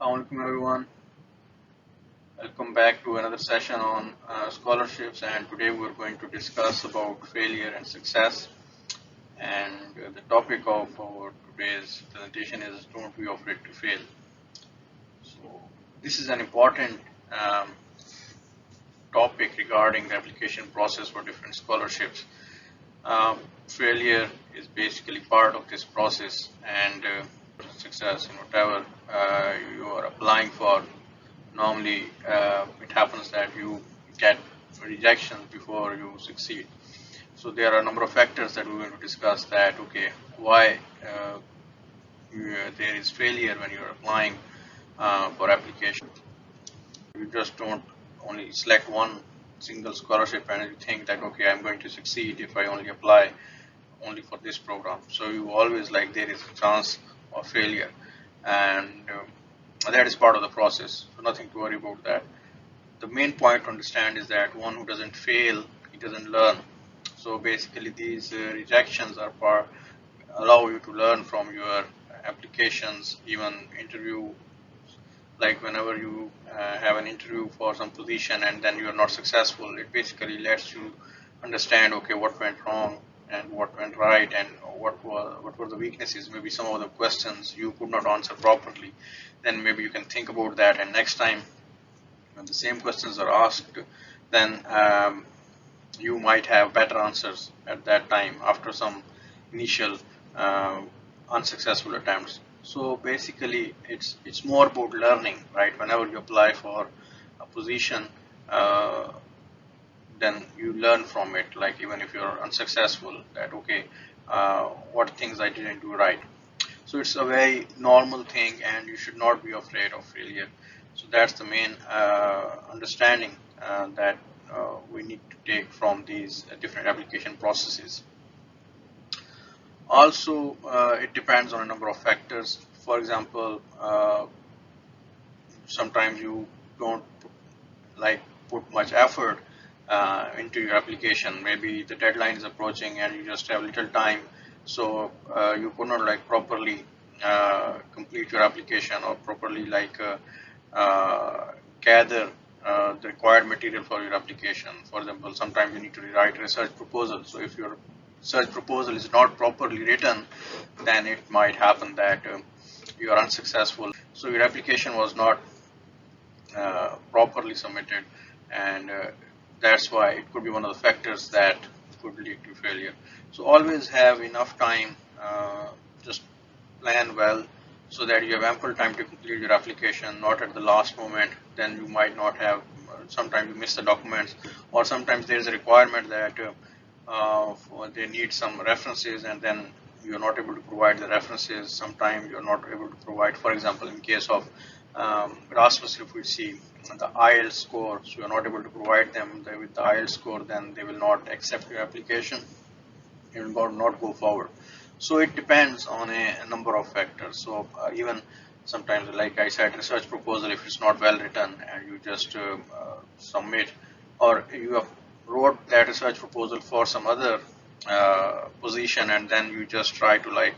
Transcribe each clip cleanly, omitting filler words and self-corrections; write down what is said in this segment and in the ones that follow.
Assalamualaikum everyone. Welcome back to another session on scholarships, and today we're going to discuss about failure and success. And the topic of our today's presentation is don't be afraid to fail. So this is an important um, topic regarding the application process for different scholarships. Failure is basically part of this process, and success in whatever you are applying for. Normally, it happens that you get rejections before you succeed. So there are a number of factors that we're going to discuss. That okay, why there is failure when you're applying for application. You just don't only select one single scholarship and you think that okay, I'm going to succeed if I only apply only for this program. So you always like there is a chance of failure, and that is part of the process. So nothing to worry about that. The main point to understand is that one who doesn't fail, he doesn't learn. So basically, these rejections are allow you to learn from your applications, even interview. Like whenever you have an interview for some position and then you are not successful, it basically lets you understand okay what went wrong and what went right and what were the weaknesses. Maybe some of the questions you could not answer properly. Then maybe you can think about that, and next time when the same questions are asked, then you might have better answers at that time after some initial uh, unsuccessful attempts. So basically, it's more about learning, right? Whenever you apply for a position, uh, then you learn from it. Like even if you're unsuccessful, that okay, what things I didn't do right. So it's a very normal thing, and you should not be afraid of failure. So that's the main understanding that we need to take from these different application processes. Also, it depends on a number of factors. For example, sometimes you don't like put much effort into your application. Maybe the deadline is approaching and you just have little time, so you could not like properly complete your application or properly like gather the required material for your application. For example, sometimes you need to write a research proposal. So if your research proposal is not properly written, then it might happen that you are unsuccessful. So your application was not properly submitted, and that's why it could be one of the factors that could lead to failure. So always have enough time, just plan well so that you have ample time to complete your application, not at the last moment. Then you might not have, sometimes you miss the documents, or sometimes there is a requirement that they need some references and then you're not able to provide the references. Sometimes you're not able to provide, for example, in case of Erasmus, if we see the IELTS score, so you're not able to provide them with the IELTS score, then they will not accept your application. It will not go forward. So it depends on a number of factors. So even sometimes, like I said, research proposal, if it's not well written and you just submit, or you have wrote that research proposal for some other position and then you just try to like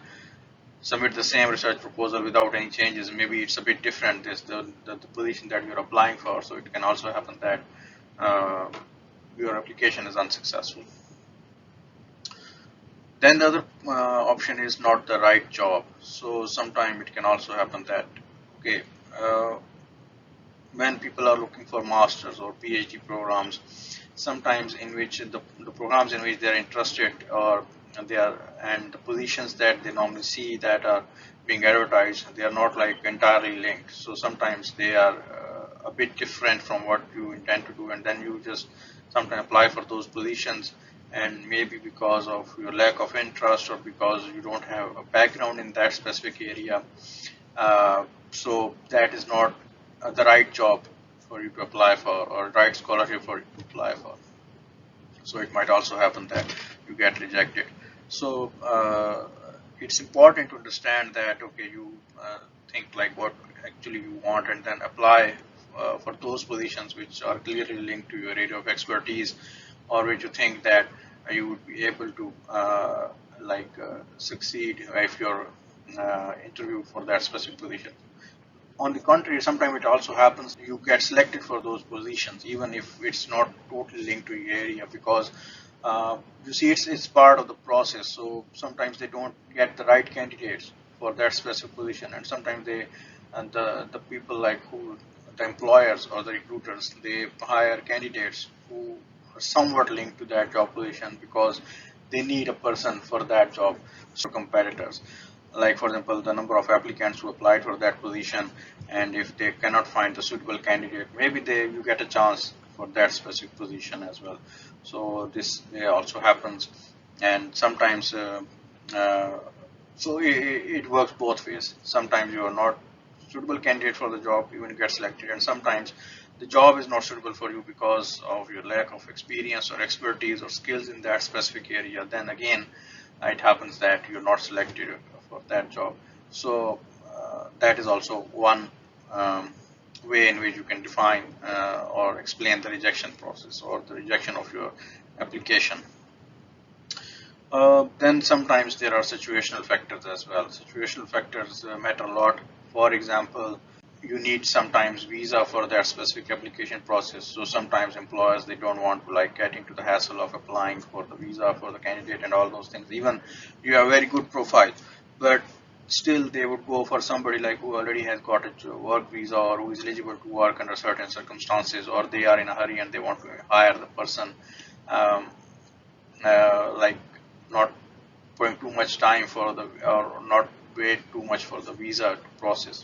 submit the same research proposal without any changes. Maybe it's a bit different, this the position that you're applying for. So it can also happen that uh, your application is unsuccessful. Then the other option is not the right job. So sometimes it can also happen that okay, when people are looking for masters or PhD programs, sometimes in which the programs in which they are interested, or they are, and the positions that they normally see that are being advertised, they are not like entirely linked. So sometimes they are a bit different from what you intend to do, and then you just sometimes apply for those positions, and maybe because of your lack of interest or because you don't have a background in that specific area, so that is not the right job for you to apply for, or right scholarship for you to apply for. So it might also happen that you get rejected. So it's important to understand that okay, you think like what actually you want and then apply for those positions which are clearly linked to your area of expertise, or which you think that you would be able to succeed if you're interviewed for that specific position. On the contrary, sometimes it also happens you get selected for those positions, even if it's not totally linked to your area, because you see it's part of the process. So sometimes they don't get the right candidates for that specific position, and sometimes they and the people like who the employers or the recruiters, they hire candidates who are somewhat linked to that job position because they need a person for that job. So competitors, like for example the number of applicants who applied for that position, and if they cannot find the suitable candidate, maybe they you get a chance for that specific position as well. So this also happens, and sometimes uh, so it works both ways. Sometimes you are not suitable candidate for the job, even you get selected, and sometimes the job is not suitable for you because of your lack of experience or expertise or skills in that specific area. Then again, it happens that you're not selected for that job. So that is also one way in which you can define or explain the rejection process or the rejection of your application. Then sometimes there are situational factors as well. Situational factors matter a lot. For example, you need sometimes visa for that specific application process. So sometimes employers, they don't want to like get into the hassle of applying for the visa for the candidate and all those things. Even you have a very good profile, but still they would go for somebody like who already has got a work visa or who is eligible to work under certain circumstances, or they are in a hurry and they want to hire the person. Um, like not putting too much time for the or not wait too much for the visa process.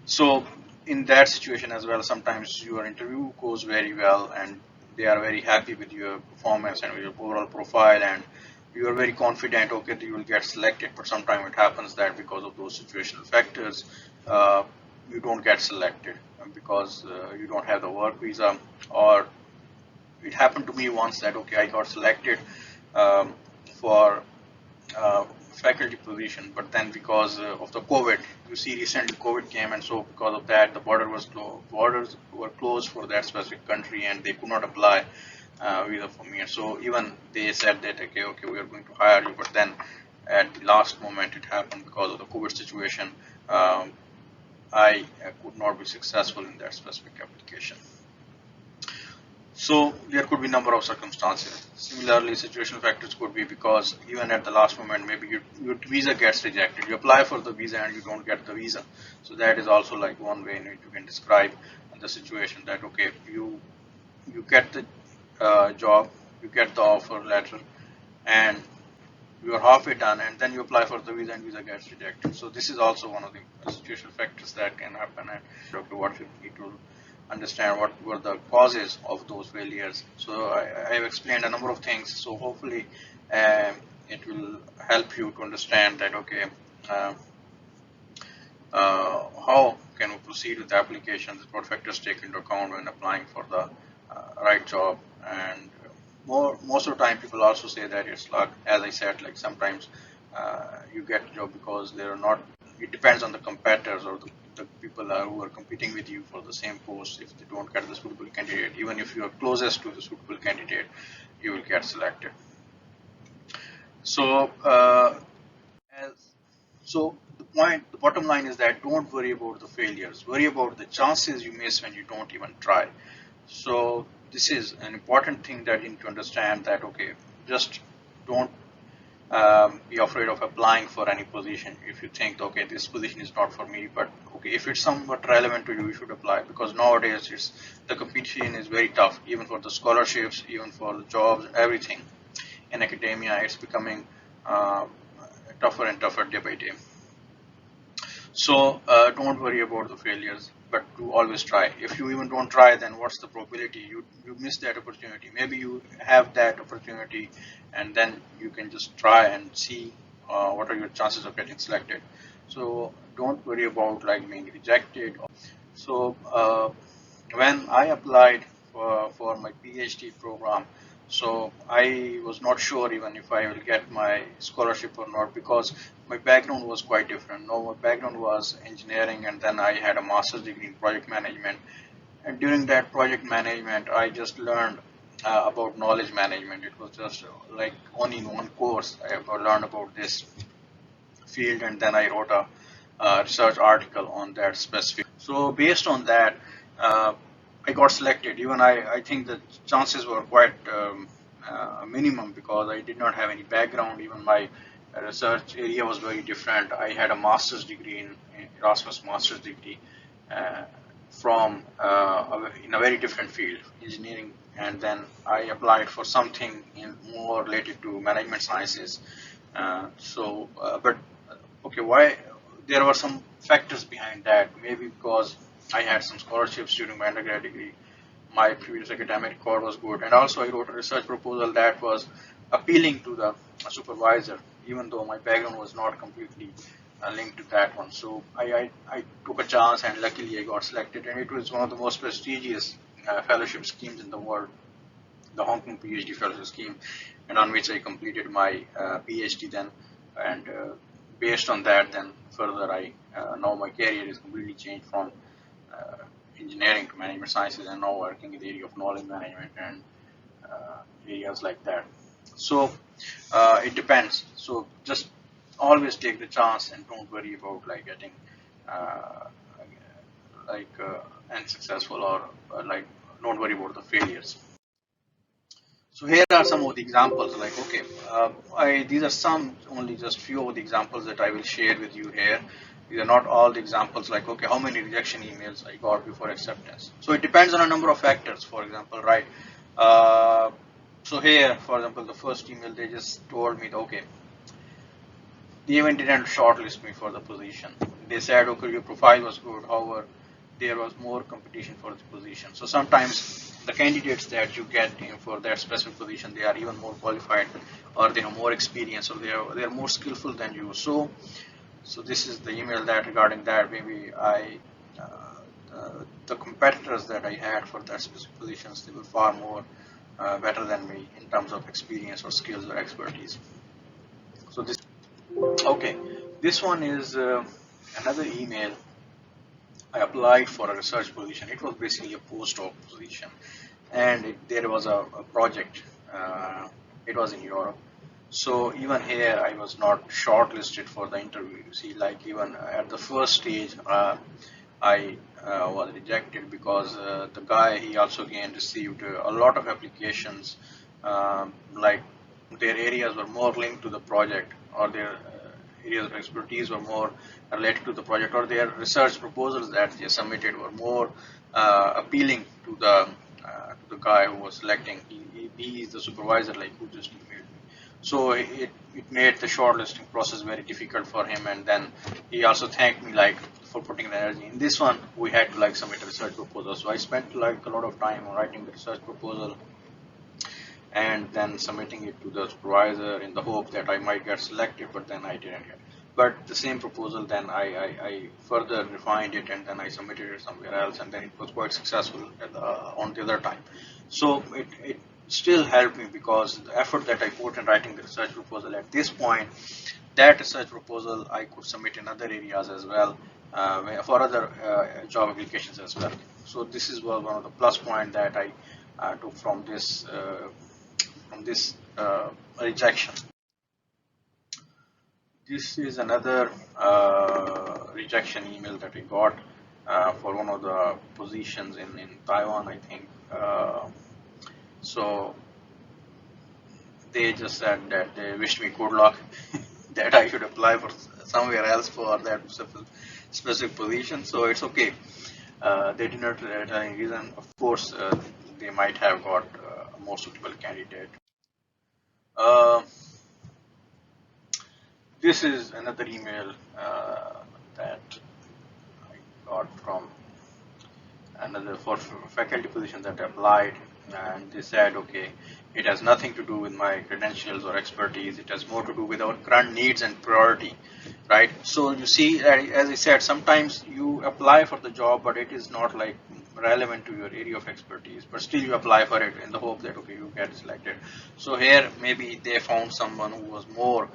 So in that situation as well, sometimes your interview goes very well and they are very happy with your performance and with your overall profile, and you are very confident, okay, that you will get selected. But sometimes it happens that because of those situational factors, you don't get selected because you don't have the work visa. Or it happened to me once that okay, I got selected um, for faculty position, but then because of the COVID, you see recently COVID came, and so because of that, the borders were closed for that specific country, and they could not apply visa for me. And so even they said that okay, we are going to hire you, but then at the last moment it happened because of the COVID situation. I could not be successful in that specific application. So there could be number of circumstances. Similarly, situational factors could be because even at the last moment, maybe your visa gets rejected. You apply for the visa and you don't get the visa. So that is also like one way in which you can describe the situation that okay, you get the job, you get the offer letter, and you are halfway done, and then you apply for the visa and visa gets rejected. So this is also one of the situational factors that can happen. And okay, what you need to understand what were the causes of those failures. So I have explained a number of things. So hopefully it will help you to understand that okay, uh, how can we proceed with the applications, what factors take into account when applying for the right job. And most of the time people also say that it's luck. As I said, like sometimes you get a job because there are not, it depends on the competitors or the people who are competing with you for the same post. If they don't get the suitable candidate, even if you are closest to the suitable candidate, you will get selected. So as so the bottom line is that don't worry about the failures. Worry about the chances you miss when you don't even try. So this is an important thing that you need to understand that okay, just don't be afraid of applying for any position. If you think okay, this position is not for me, but okay, if it's somewhat relevant to you, you should apply, because nowadays it's the competition is very tough, even for the scholarships, even for the jobs, everything in academia. It's becoming uh, tougher and tougher day by day. So don't worry about the failures, but do always try. If you even don't try, then what's the probability you miss that opportunity? Maybe you have that opportunity, and then you can just try and see what are your chances of getting selected. So don't worry about like being rejected. So when I applied for my PhD program, so I was not sure even if I will get my scholarship or not, because my background was quite different. No, my background was engineering, and then I had a master's degree in project management. And during that project management, I just learned about knowledge management. It was just like only in one course I have learned about this field, and then I wrote a research article on that specific. So based on that, I got selected. Even I think the chances were quite minimum because I did not have any background. Even my research area was very different. I had a master's degree in Erasmus master's degree uh, from in a very different field, engineering, and then I applied for something in more related to management sciences. But okay, why? There were some factors behind that. Maybe because I had some scholarships during my undergrad degree, my previous academic record was good, and also I wrote a research proposal that was appealing to the supervisor, even though my background was not completely linked to that one. So I took a chance, and luckily I got selected, and it was one of the most prestigious fellowship schemes in the world, the Hong Kong PhD fellowship scheme, and on which I completed my PhD then, and based on that, then further I now my career is completely changed from uh, engineering to management sciences, and now working in the area of knowledge management and areas like that. So it depends. So just always take the chance and don't worry about like getting uh, unsuccessful or like don't worry about the failures. So here are some of the examples. Like okay, these are some only just few of the examples that I will share with you here. These are not all the examples. Like okay, how many rejection emails I got before acceptance. So it depends on a number of factors. For example, right. Uh, so here, for example, the first email they just told me, okay, they even didn't shortlist me for the position. They said, okay, your profile was good, however, there was more competition for the position. So sometimes the candidates that you get in for that specific position, they are even more qualified, or they have more experience, or they are more skillful than you. So this is the email that regarding that maybe the competitors that I had for that specific positions, they were far more better than me in terms of experience or skills or expertise. So this okay, this one is another email. I applied for a research position. It was basically a postdoc position, and there was a project. It was in Europe. So even here, I was not shortlisted for the interview. You see, like even at the first stage, I was rejected because the guy he also again received a lot of applications. Like their areas were more linked to the project, or their areas of expertise were more related to the project, or their research proposals that they submitted were more appealing to the guy who was selecting. He is the supervisor, like who just emailed me. So it made the shortlisting process very difficult for him, and then he also thanked me like for putting the energy. In this one, we had to like submit a research proposal. So I spent like a lot of time writing the research proposal and then submitting it to the supervisor in the hope that I might get selected, but then I didn't get. But the same proposal, then I further refined it, and then I submitted it somewhere else, and then it was quite successful on the other time. So it still helped me because the effort that I put in writing the research proposal at this point, that research proposal I could submit in other areas as well, for other job applications as well. So this is one of the plus point that I took from this rejection. This is another rejection email that I got for one of the positions in Taiwan, I think. So they just said that they wished me good luck, that I should apply for somewhere else for that specific position. So it's okay. They did not tell any reason. Of course, they might have got a more suitable candidate. Uh, This is another email that I got from another for faculty position that I applied, and they said, okay, it has nothing to do with my credentials or expertise. It has more to do with our current needs and priority, right? So you see, as I said, sometimes you apply for the job, but it is not like relevant to your area of expertise, but still you apply for it in the hope that okay, you get selected. So here maybe they found someone who was more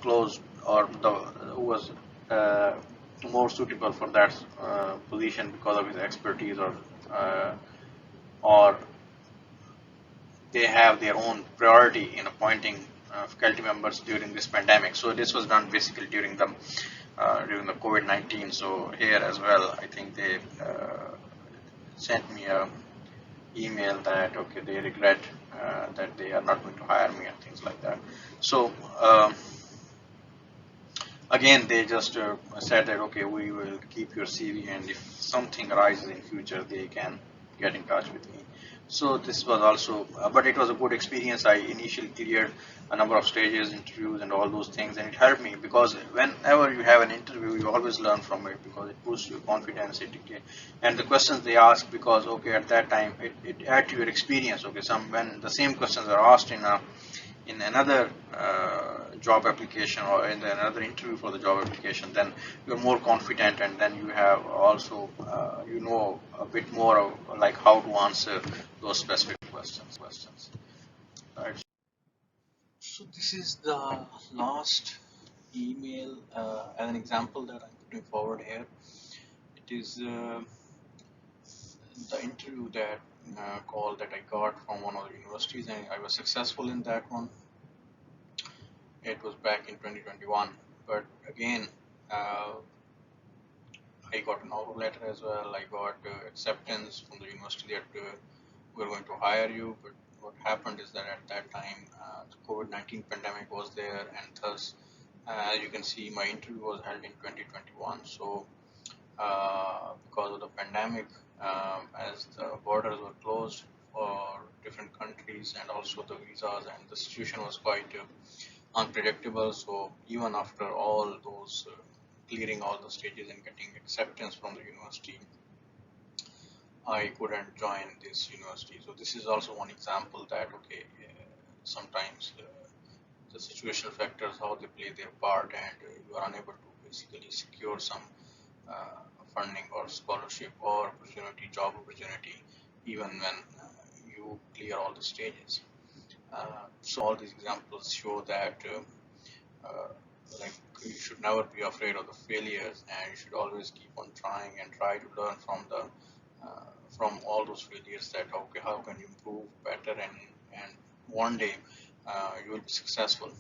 close, or who was uh, more suitable for that position because of his expertise, uh, or they have their own priority in appointing faculty members during this pandemic. So this was done basically during the COVID-19. So here as well, I think they sent me a email that okay, they regret that they are not going to hire me and things like that. So again, they just said that okay, we will keep your CV, and if something arises in future, they can get in touch with me. So this was also, but it was a good experience. I initially cleared a number of stages, interviews, and all those things, and it helped me because whenever you have an interview, you always learn from it because it boosts your confidence. And the questions they ask, because okay, at that time it adds to your experience. Okay, some when the same questions are asked in another job application or in another interview for the job application, then you're more confident, and then you have also you know a bit more of like how to answer those specific questions. Right. So this is the last email as an example that I'm putting forward here. It is the interview that call that I got from one of the universities, and I was successful in that one. It was back in 2021, but again, uh, I got an offer letter as well. I got acceptance from the university that we're going to hire you. But what happened is that at that time, the COVID-19 pandemic was there, and thus, as you can see, my interview was held in 2021. So, because of the pandemic, as the borders were closed for different countries, and also the visas, and the situation was quite unpredictable. So even after all those clearing all the stages and getting acceptance from the university, I couldn't join this university. So this is also one example that okay, sometimes the situational factors, how they play their part, and you are unable to basically secure some uh, funding or scholarship or opportunity, job opportunity, even when you clear all the stages. So all these examples show that uh, like you should never be afraid of the failures, and you should always keep on trying and try to learn from all those failures, that okay, how can you improve better, and one day you will be successful.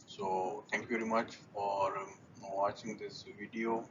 So thank you very much for watching this video.